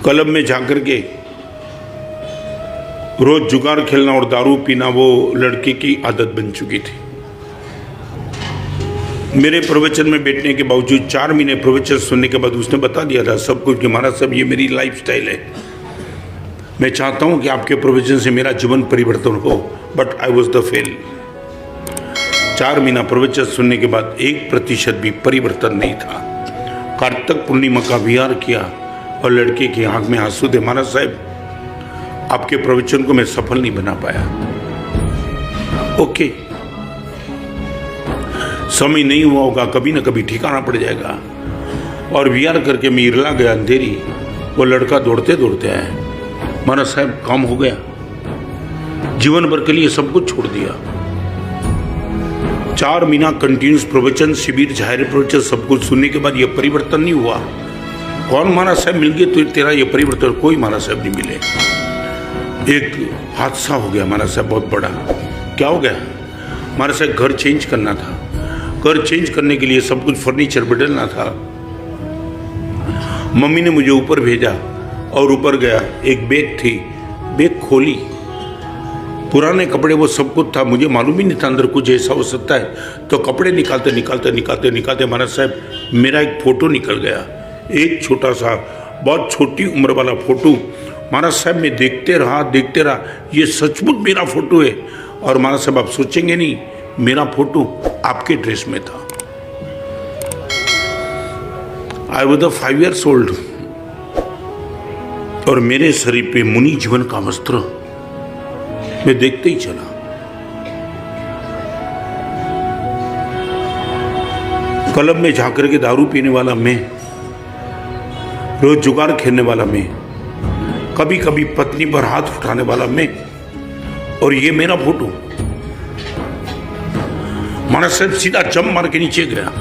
Club में जाकर के रोज जुगार खेलना और दारू पीना वो लड़के की आदत बन चुकी थी। मेरे प्रवचन में बैठने के बावजूद 4 महीने प्रवचन सुनने के बाद उसने बता दिया था सब कुछ कि महाराज साहब ये मेरी लाइफस्टाइल है, मैं चाहता हूं कि आपके प्रवचन से मेरा जीवन परिवर्तन हो, but I was the fail. 4 महीना प्रवचन सुनने के बाद 1% भी परिवर्तन नहीं था। कार्तिक पूर्णिमा का विहार किया और लड़के की आंख में आंसू थे, महाराज साहब आपके प्रवचन को मैं सफल नहीं बना पाया। ओके, समय नहीं हुआ होगा, कभी ना कभी ठिकाना पड़ जाएगा। और विहार करके मैं इरला गया अंधेरी, वो लड़का दौड़ते दौड़ते आया, महाराज साहब काम हो गया, जीवन भर के लिए सब कुछ छोड़ दिया। 4 महीना कंटिन्यूस प्रवचन शिविर जाहिर प्रवचन सब कुछ सुनने के बाद ये परिवर्तन नहीं हुआ। कौन महाराज साहब मिल गए तो तेरा ये परिवर्तन? कोई महाराज साहब नहीं मिले। एक हादसा हो गया महाराज साहब बहुत बड़ा। क्या हो गया? महाराज साहब घर चेंज करना था, घर चेंज करने के लिए सब कुछ फर्नीचर बदलना था। मम्मी ने मुझे ऊपर भेजा और ऊपर गया, एक बैग थी, बैग खोली, पुराने कपड़े वो सब कुछ था, मुझे मालूम ही नहीं था अंदर कुछ ऐसा हो सकता है। तो कपड़े निकालते निकालते निकालते निकालते महाराज साहब मेरा एक फोटो निकल गया, एक छोटा सा बहुत छोटी उम्र वाला फोटो। महाराज साहब मैं देखते रहा, ये सचमुच मेरा फोटो है। और महाराज साहब आप सोचेंगे नहीं, मेरा फोटो आपके ड्रेस में था। आई वॉज 5 years old और मेरे शरीर पे मुनि जीवन का वस्त्र मैं देखते ही चला। क्लब में जाकर के दारू पीने वाला मैं, रोज जुगार खेलने वाला मैं, कभी कभी पत्नी पर हाथ उठाने वाला मैं, और ये मेरा फोटो। महाराज साहब सीधा जंप मार के नीचे गया।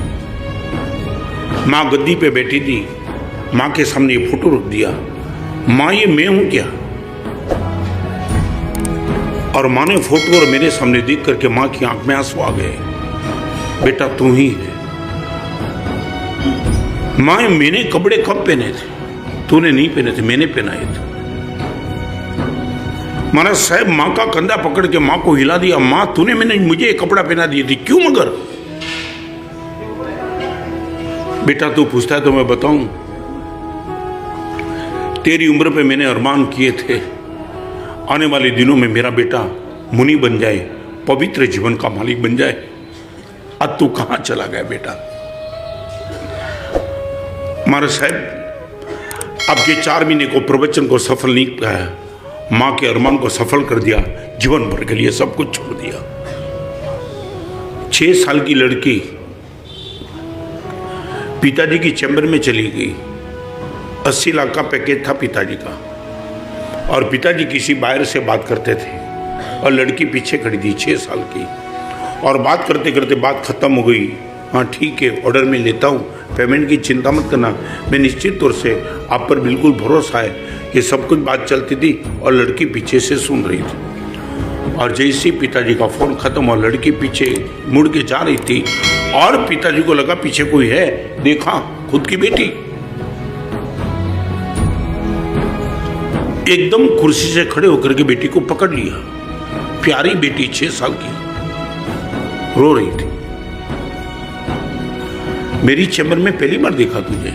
माँ गद्दी पे बैठी थी, माँ के सामने ये फोटो रख दिया। माँ ये मैं हूं क्या? और माँ ने फोटो और मेरे सामने देख करके माँ की आंख में आंसू आ गए। बेटा तू ही है। माँ मैंने कपड़े कब पहने थे? तूने नहीं पहने थे, मैंने पहनाए थे। महाराज साहब माँ का कंधा पकड़ के माँ को हिला दिया, माँ तूने मैंने मुझे एक कपड़ा पहना दिए थे, क्यों? मगर बेटा तू पूछता है तो मैं बताऊं, तेरी उम्र पे मैंने अरमान किए थे आने वाले दिनों में मेरा बेटा मुनि बन जाए, पवित्र जीवन का मालिक बन जाए। अब तू कहां चला गया बेटा? महाराज साहब आपके 4 महीने को प्रवचन को सफल नहीं किया, मां के अरमान को सफल कर दिया, जीवन भर के लिए सब कुछ छोड़ दिया। 6 साल की लड़की पिताजी की चैम्बर में चली गई। 80 लाख का पैकेज था पिताजी का, और पिताजी किसी बाहर से बात करते थे और लड़की पीछे खड़ी थी 6 साल की, और बात करते करते बात खत्म हो गई। हाँ ठीक है, ऑर्डर में लेता हूँ, पेमेंट की चिंता मत करना, मैं निश्चित तौर से आप पर बिल्कुल भरोसा है। ये सब कुछ बात चलती थी और लड़की पीछे से सुन रही थी। और जैसे ही पिताजी का फोन खत्म और लड़की पीछे मुड़ के जा रही थी, और पिताजी को लगा पीछे कोई है, देखा खुद की बेटी एकदम कुर्सी से खड़े होकर के बेटी को पकड़ लिया। प्यारी बेटी 6 साल की रो रही थी। मेरी चैम्बर में पहली बार देखा तुझे,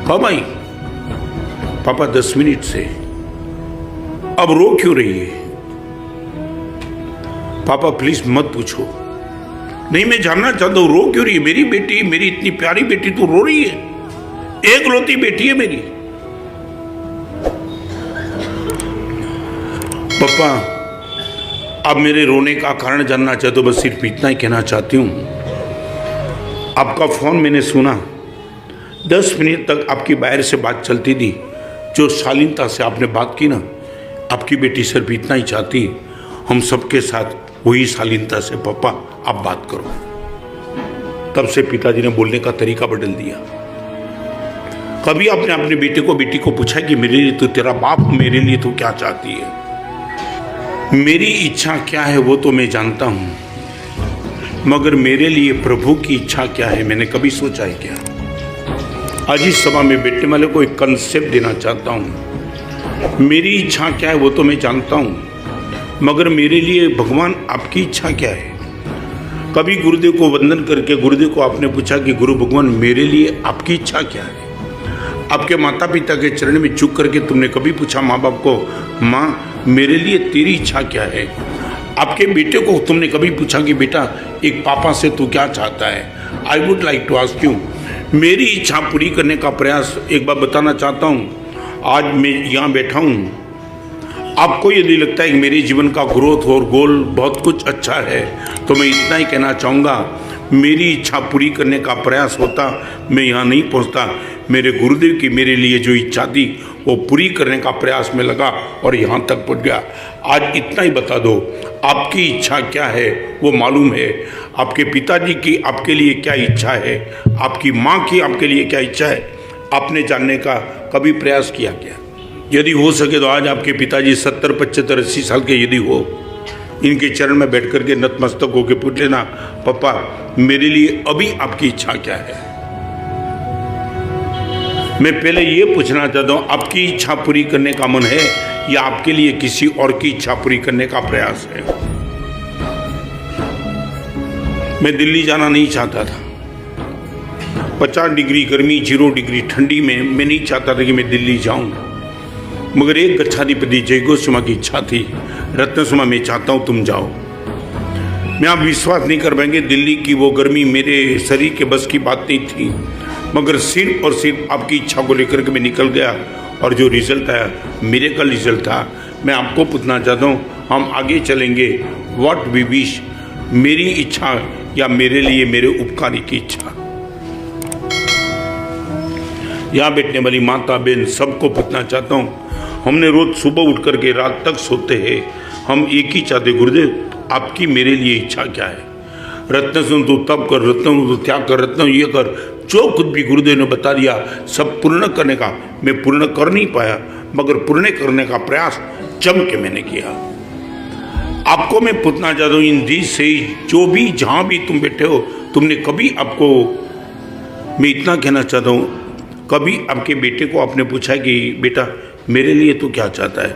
कब आई? पापा 10 मिनट से। अब रो क्यों रही है? पापा प्लीज मत पूछो। नहीं मैं जानना चाहता हूं रो क्यों रही है? मेरी बेटी, मेरी इतनी प्यारी बेटी तू रो रही है, एक लौती बेटी है मेरी। पापा अब मेरे रोने का कारण जानना चाहते हो? बस सिर्फ इतना ही कहना चाहती हूँ, आपका फोन मैंने सुना, 10 मिनट तक आपकी बाहर से बात चलती थी, जो शालीनता से आपने बात की ना, आपकी बेटी सिर्फ इतना ही चाहती है, हम सबके साथ वही शालीनता से पापा आप बात करो। तब से पिताजी ने बोलने का तरीका बदल दिया। कभी आपने अपने बेटी को पूछा कि मेरे लिए तो तेरा बाप, मेरे लिए तो क्या चाहती है? मेरी इच्छा क्या है वो तो मैं जानता हूं, मगर मेरे लिए प्रभु की इच्छा क्या है मैंने कभी सोचा है क्या? आज इस सभा में बैठने वाले को एक कंसेप्ट देना चाहता हूँ। मेरी इच्छा क्या है वो तो मैं जानता हूँ, मगर मेरे लिए भगवान आपकी इच्छा क्या है। कभी गुरुदेव को वंदन करके गुरुदेव को आपने पूछा कि गुरु भगवान मेरे लिए आपकी इच्छा क्या है। आपके माता पिता के चरण में झुक करके तुमने कभी पूछा माँ बाप को, माँ मेरे लिए तेरी इच्छा क्या है। आपके बेटे को तुमने कभी पूछा कि बेटा एक पापा से तू क्या चाहता है। I would like to ask you, मेरी इच्छा पूरी करने का प्रयास एक बार बताना चाहता हूँ। आज मैं यहाँ बैठा हूँ, आपको यदि लगता है कि मेरे जीवन का ग्रोथ और गोल बहुत कुछ अच्छा है, तो मैं इतना ही कहना चाहूँगा, मेरी इच्छा पूरी करने का प्रयास होता मैं यहाँ नहीं पहुँचता। मेरे गुरुदेव की मेरे लिए जो इच्छा थी वो पूरी करने का प्रयास में लगा और यहाँ तक पहुँच गया। आज इतना ही बता दो, आपकी इच्छा क्या है वो मालूम है। आपके पिताजी की आपके लिए क्या इच्छा है, आपकी माँ की आपके लिए क्या इच्छा है, आपने जानने का कभी प्रयास किया क्या। यदि हो सके तो आज आपके पिताजी 70, 75, 80 साल के यदि हो, इनके चरण में बैठ करके नतमस्तक होकर पूछ लेना, पापा मेरे लिए अभी आपकी इच्छा क्या है। मैं पहले ये पूछना चाहता हूँ, आपकी इच्छा पूरी करने का मन है या आपके लिए किसी और की इच्छा पूरी करने का प्रयास है। मैं दिल्ली जाना नहीं चाहता था। 50 डिग्री गर्मी, 0 डिग्री ठंडी में मैं नहीं चाहता था कि मैं दिल्ली जाऊं, मगर एक गच्छाधिपति जय गोस्वामी की इच्छा थी, रत्नसुमा मैं चाहता हूं तुम जाओ। मैं आप विश्वास नहीं कर पाएंगे, दिल्ली की वो गर्मी मेरे शरीर के बस की बात नहीं थी, मगर सिर्फ और सिर्फ आपकी इच्छा को लेकर के मैं निकल गया और जो रिजल्ट आया मिरेकल रिजल्ट था। मैं आपको पूछना चाहता हूँ, हम आगे चलेंगे, व्हाट वी विश, मेरी इच्छा या मेरे लिए मेरे उपकारी की इच्छा। यहाँ बैठने वाली माता बहन सबको पूछना चाहता हूँ, हमने रोज सुबह उठ करके रात तक सोते हैं, हम एक ही चाहते, गुरुदेव आपकी मेरे लिए इच्छा क्या है। रत्न सुन तू तब कर, रत्न तू त्याग कर, रत्न ये कर, जो कुछ भी गुरुदेव ने बता दिया सब पूर्ण करने का मैं पूर्ण कर नहीं पाया, मगर पूर्ण करने का प्रयास जम के मैंने किया। आपको मैं पूछना चाहता हूँ, इन दी से जो भी जहाँ भी तुम बैठे हो, तुमने कभी आपको, मैं इतना कहना चाहता हूँ, कभी आपके बेटे को आपने पूछा कि बेटा मेरे लिए तू क्या चाहता है।